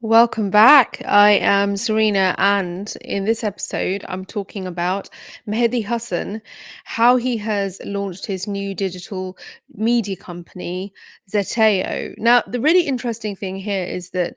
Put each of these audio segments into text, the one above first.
Welcome back. I am Serena, and in this episode, I'm talking about Mehdi Hasan, how he has launched his new digital media company, Zeteo. Now, the really interesting thing here is that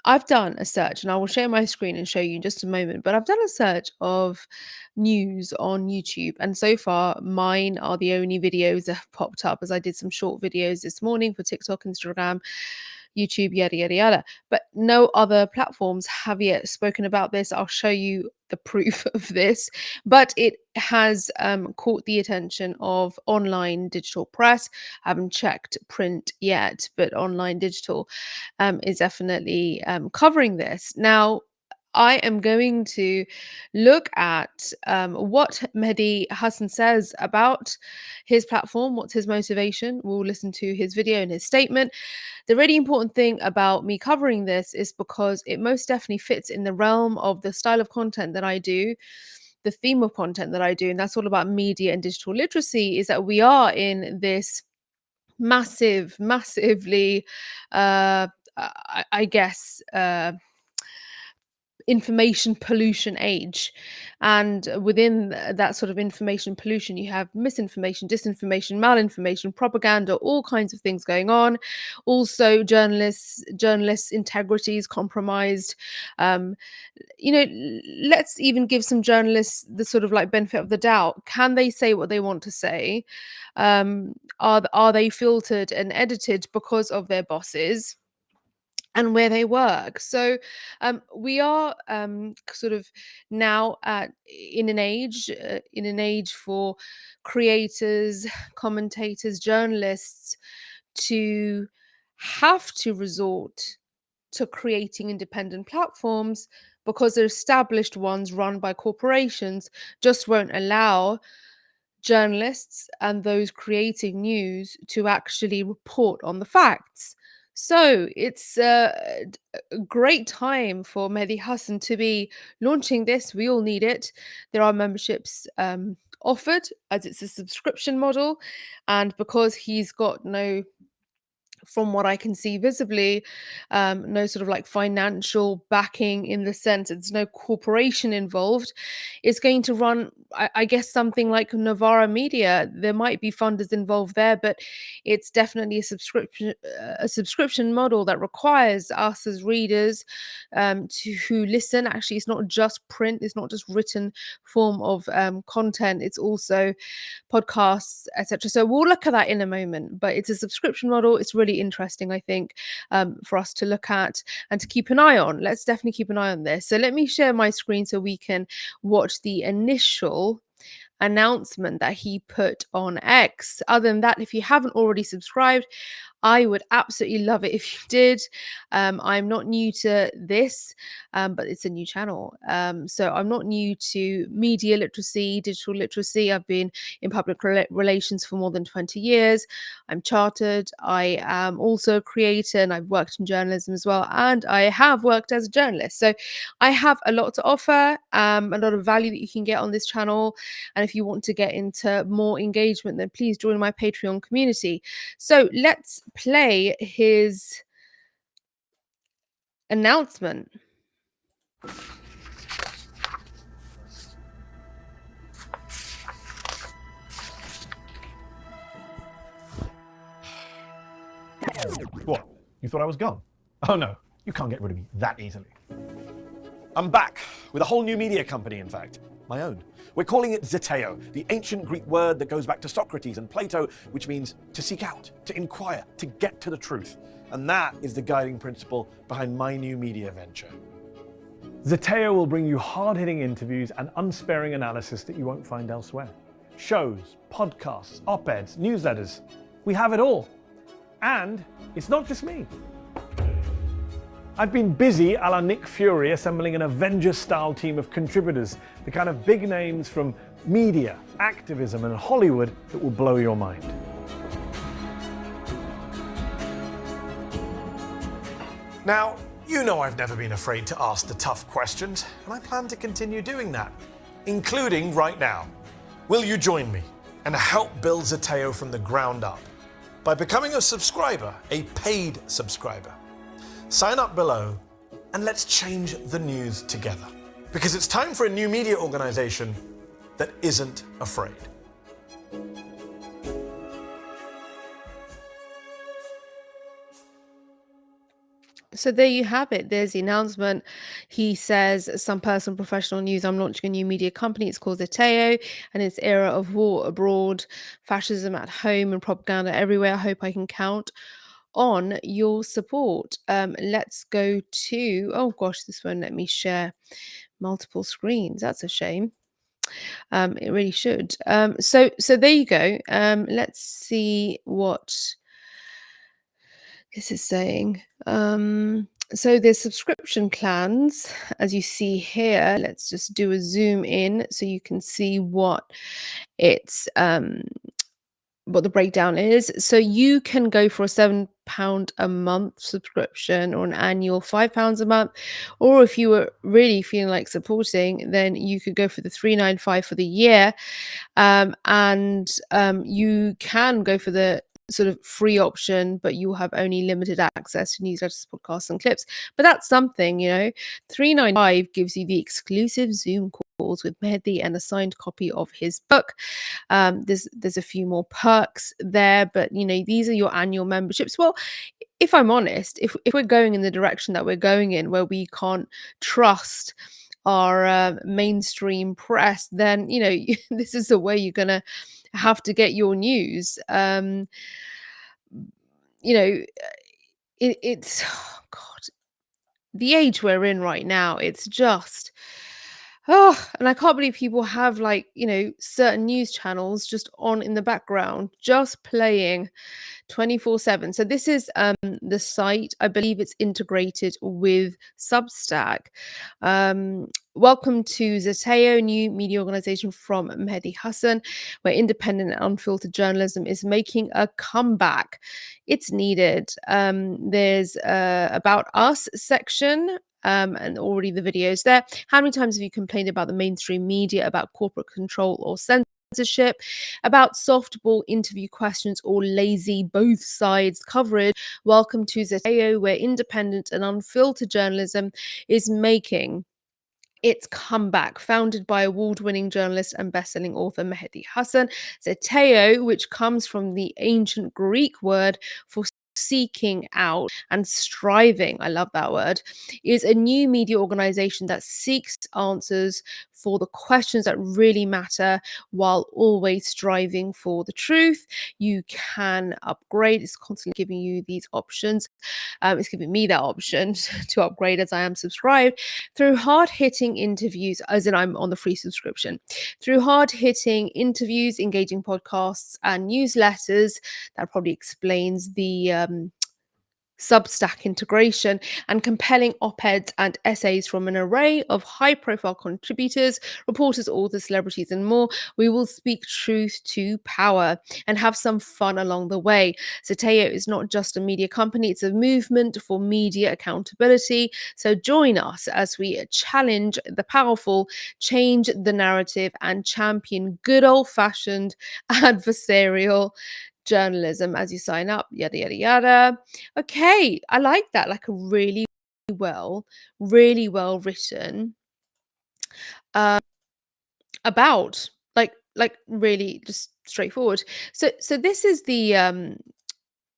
I've done a search, and I will share my screen and show you in just a moment. But I've done a search of news on YouTube, and so far, mine are the only videos that have popped up as I did some short videos this morning for TikTok, Instagram, YouTube, yada, yada, yada. But no other platforms have yet spoken about this. I'll show you the proof of this. But it has caught the attention of online digital press. I haven't checked print yet, but online digital is definitely covering this. Now, I am going to look at what Mehdi Hassan says about his platform, what's his motivation. We'll listen to his video and his statement. The really important thing about me covering this is because it most definitely fits in the realm of the style of content that I do, the theme of content that I do, and that's all about media and digital literacy, is that we are in this massively, I guess, information pollution age. And within that sort of information pollution, you have misinformation, disinformation, malinformation, propaganda, all kinds of things going on. Also, journalists' integrity is compromised. um, let's even give some journalists the sort of like benefit of the doubt. Can they say what they want to say? Are they filtered and edited because of their bosses and where they work? So we are sort of now in an age for creators, commentators, journalists to have to resort to creating independent platforms because the established ones run by corporations just won't allow journalists and those creating news to actually report on the facts. So it's a great time for Mehdi Hassan to be launching this. We all need it. There are memberships offered as it's a subscription model. And because he's got no, from what I can see visibly, no sort of like financial backing in the sense there's no corporation involved. It's going to run, I guess, something like Novara Media. There might be funders involved there, but it's definitely a subscription model that requires us as readers to who listen. Actually, it's not just print; it's not just written form of content. It's also podcasts, etc. So we'll look at that in a moment, but it's a subscription model. It's really interesting, I think, for us to look at and to keep an eye on. Let's definitely keep an eye on this. So let me share my screen so we can watch the initial announcement that he put on X. Other than that, if you haven't already subscribed, I would absolutely love it if you did. I'm not new to this, but it's a new channel. So I'm not new to media literacy, digital literacy. I've been in public relations for more than 20 years. I'm chartered. I am also a creator and I've worked in journalism as well. And I have worked as a journalist. So I have a lot to offer, a lot of value that you can get on this channel. And if you want to get into more engagement, then please join my Patreon community. So let's play his announcement. What? You thought I was gone? Oh no, you can't get rid of me that easily. I'm back with a whole new media company, in fact, my own. We're calling it Zeteo, the ancient Greek word that goes back to Socrates and Plato, which means to seek out, to inquire, to get to the truth. And that is the guiding principle behind my new media venture. Zeteo will bring you hard-hitting interviews and unsparing analysis that you won't find elsewhere. Shows, podcasts, op-eds, newsletters. We have it all. And it's not just me. I've been busy a la Nick Fury assembling an Avengers-style team of contributors, the kind of big names from media, activism and Hollywood that will blow your mind. Now, you know I've never been afraid to ask the tough questions, and I plan to continue doing that, including right now. Will you join me and help build Zeteo from the ground up by becoming a subscriber, a paid subscriber? Sign up below and let's change the news together. Because it's time for a new media organization that isn't afraid. So there you have it. There's the announcement. He says, some personal professional news. I'm launching a new media company. It's called Zeteo, and it's era of war abroad, fascism at home, and propaganda everywhere. I hope I can count on your support. Let's go to, oh gosh, this won't let me share multiple screens. That's a shame. It really should. So there you go. Let's see what this is saying. So there's subscription plans, as you see here. Let's just do a zoom in so you can see it's what the breakdown is. So you can go for a £7 a month subscription or an annual £5 a month, or if you were really feeling like supporting, then you could go for the 395 for the year. And you can go for the sort of free option, but you will have only limited access to newsletters, podcasts, and clips. But that's something, 395 gives you the exclusive Zoom calls with Mehdi and a signed copy of his book. There's a few more perks there, but these are your annual memberships. Well, if I'm honest, if we're going in the direction that we're going in, where we can't trust our mainstream press, then this is the way you're gonna have to get your news. You know, it's oh God, the age we're in right now. It's just and I can't believe people have certain news channels just on in the background, just playing 24/7. So this is the site. I believe it's integrated with Substack. Welcome to Zeteo, new media organization from Mehdi Hasan, where independent and unfiltered journalism is making a comeback. It's needed. There's about us section. And already the videos there. How many times have you complained about the mainstream media, about corporate control or censorship, about softball interview questions or lazy both sides coverage? Welcome to Zeteo, where independent and unfiltered journalism is making its comeback. Founded by award-winning journalist and best-selling author Mehdi Hasan, Zeteo, which comes from the ancient Greek word for seeking out and striving, I love that word, is a new media organization that seeks answers for the questions that really matter while always striving for the truth. You can upgrade. It's constantly giving you these options. It's giving me that option to upgrade as I am subscribed through hard-hitting interviews, as in I'm on the free subscription, through hard-hitting interviews, engaging podcasts, and newsletters. That probably explains the Substack integration, and compelling op-eds and essays from an array of high-profile contributors, reporters, authors, celebrities, and more. We will speak truth to power and have some fun along the way. Zeteo is not just a media company, it's a movement for media accountability. So join us as we challenge the powerful, change the narrative, and champion good old-fashioned adversarial journalism as you sign up, yada, yada, yada. Okay, I like that. Like a really well written about really just straightforward. So this is the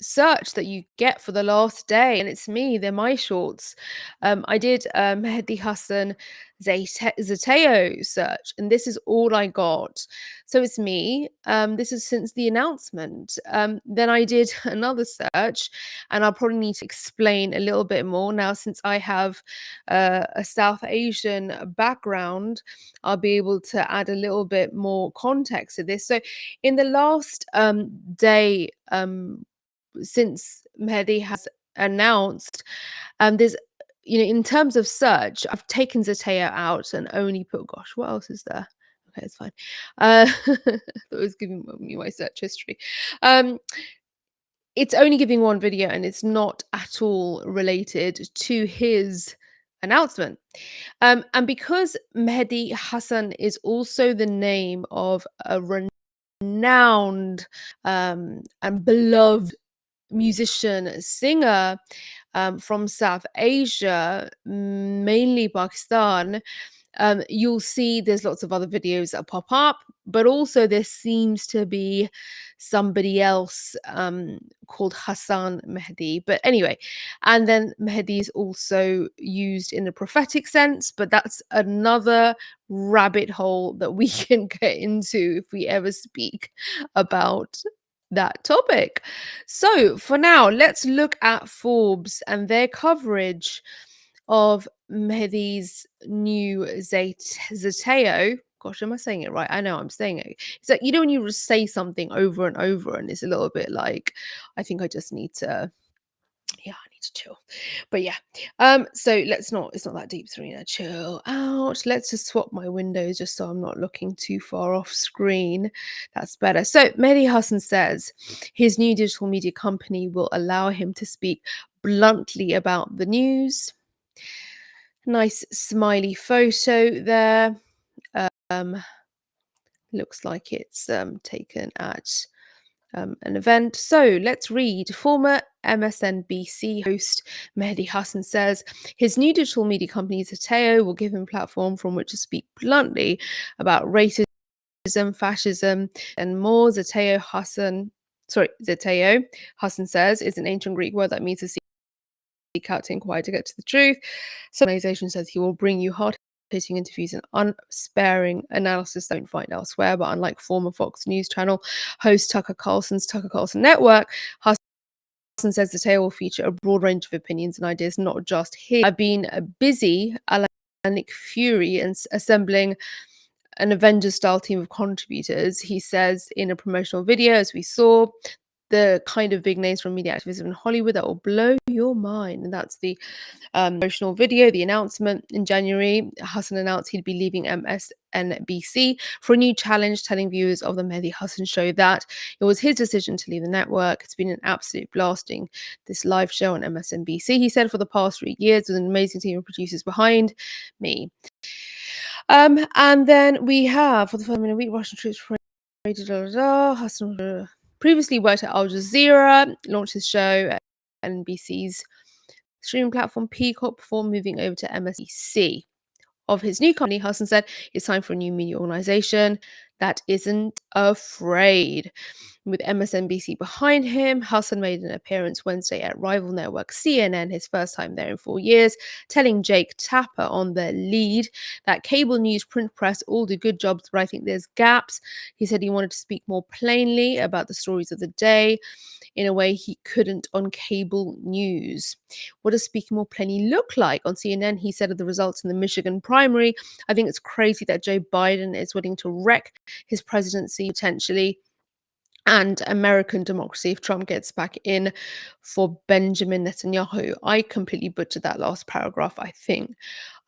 search that you get for the last day, and it's me. They're my shorts. I did Mehdi Hasan Zeteo search, and this is all I got. So it's me. This is since the announcement. Then I did another search, and I'll probably need to explain a little bit more now since I have a South Asian background. I'll be able to add a little bit more context to this. So in the last day, since Mehdi has announced, there's in terms of search, I've taken Zeteo out and only put, gosh, what else is there? Okay, it's fine. I thought it was giving me my search history. It's only giving one video, and it's not at all related to his announcement. And because Mehdi Hasan is also the name of a renowned and beloved musician, singer, from South Asia, mainly Pakistan, you'll see there's lots of other videos that pop up, but also there seems to be somebody else called Hassan Mehdi. But anyway, and then Mehdi is also used in a prophetic sense, but that's another rabbit hole that we can get into if we ever speak about that topic. So for now, let's look at Forbes and their coverage of Mehdi's new Zeteo. Gosh, am I saying it right? I know I'm saying it. It's like, you know, when you just say something over and over and it's a little bit like, I think I just need to, yeah, I need to chill. But yeah, so let's not, it's not that deep, Serena. Chill out. Let's just swap my windows just so I'm not looking too far off screen. That's better. So Mehdi Hasan says his new digital media company will allow him to speak bluntly about the news. Nice smiley photo there. Um, looks like it's taken at an event. So let's read. Former MSNBC host Mehdi Hasan says his new digital media company Zeteo will give him a platform from which to speak bluntly about racism, fascism, and more. Zeteo Hasan says is an ancient Greek word that means to seek out to inquire to get to the truth. So the organization says he will bring you hard-hitting interviews and unsparing analysis that you won't find elsewhere. But unlike former Fox News channel host Tucker Carlson's Tucker Carlson Network, Hasan says the tale will feature a broad range of opinions and ideas, not just his. I've been busy, Nick Fury, and assembling an Avengers-style team of contributors. He says in a promotional video, as we saw, the kind of big names from media activism in Hollywood that will blow your mind. And that's the promotional video, the announcement in January. Hasan announced he'd be leaving MSNBC for a new challenge, telling viewers of the Mehdi Hasan show that it was his decision to leave the network. It's been an absolute blasting this live show on MSNBC. He said, for the past 3 years, there's an amazing team of producers behind me. And then we have, for the first week, Russian troops Hasan previously worked at Al Jazeera, launched his show at NBC's streaming platform Peacock before moving over to MSNBC. Of his new company, Hasan said it's time for a new media organization that isn't afraid. With MSNBC behind him, Hasan made an appearance Wednesday at rival network CNN, his first time there in 4 years, telling Jake Tapper on the lead that cable news, print press all do good jobs, but I think there's gaps. He said he wanted to speak more plainly about the stories of the day in a way he couldn't on cable news. What does speaking more plainly look like? On CNN, he said of the results in the Michigan primary, I think it's crazy that Joe Biden is willing to wreck his presidency potentially and American democracy if Trump gets back in for Benjamin Netanyahu. I completely butchered that last paragraph. I think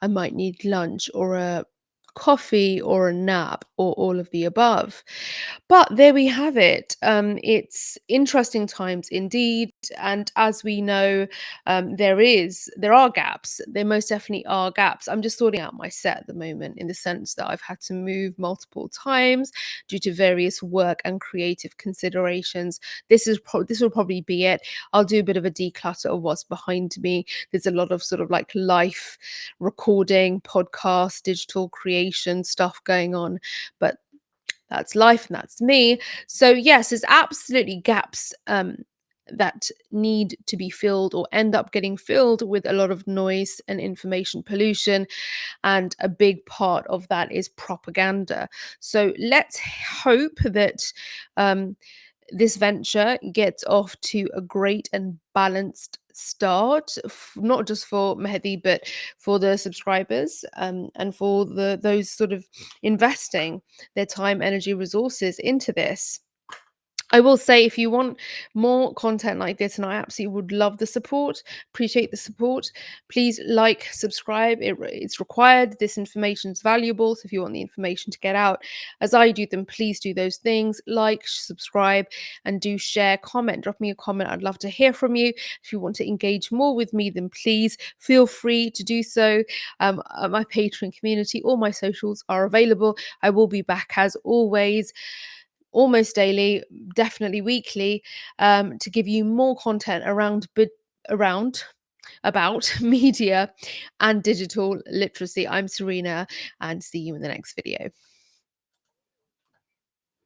I might need lunch or a coffee or a nap or all of the above. But there we have it. It's interesting times indeed, and as we know, there are gaps. There most definitely are gaps. I'm just sorting out my set at the moment in the sense that I've had to move multiple times due to various work and creative considerations. This will probably be it. I'll do a bit of a declutter of what's behind me. There's a lot of sort of like life recording, podcast, digital creation stuff going on, but that's life and that's me. So yes, there's absolutely gaps that need to be filled or end up getting filled with a lot of noise and information pollution. And a big part of that is propaganda. So let's hope that this venture gets off to a great and balanced start, not just for Mehdi, but for the subscribers and for those sort of investing their time, energy, resources into this. I will say, if you want more content like this, and I absolutely would love the support, appreciate the support, please like, subscribe. It's required. This information is valuable. So if you want the information to get out as I do, then please do those things. Like, subscribe, and do share, comment. Drop me a comment. I'd love to hear from you. If you want to engage more with me, then please feel free to do so. My Patreon community, all my socials are available. I will be back as always, almost daily, definitely weekly, to give you more content around about media and digital literacy. I'm Serena, and see you in the next video.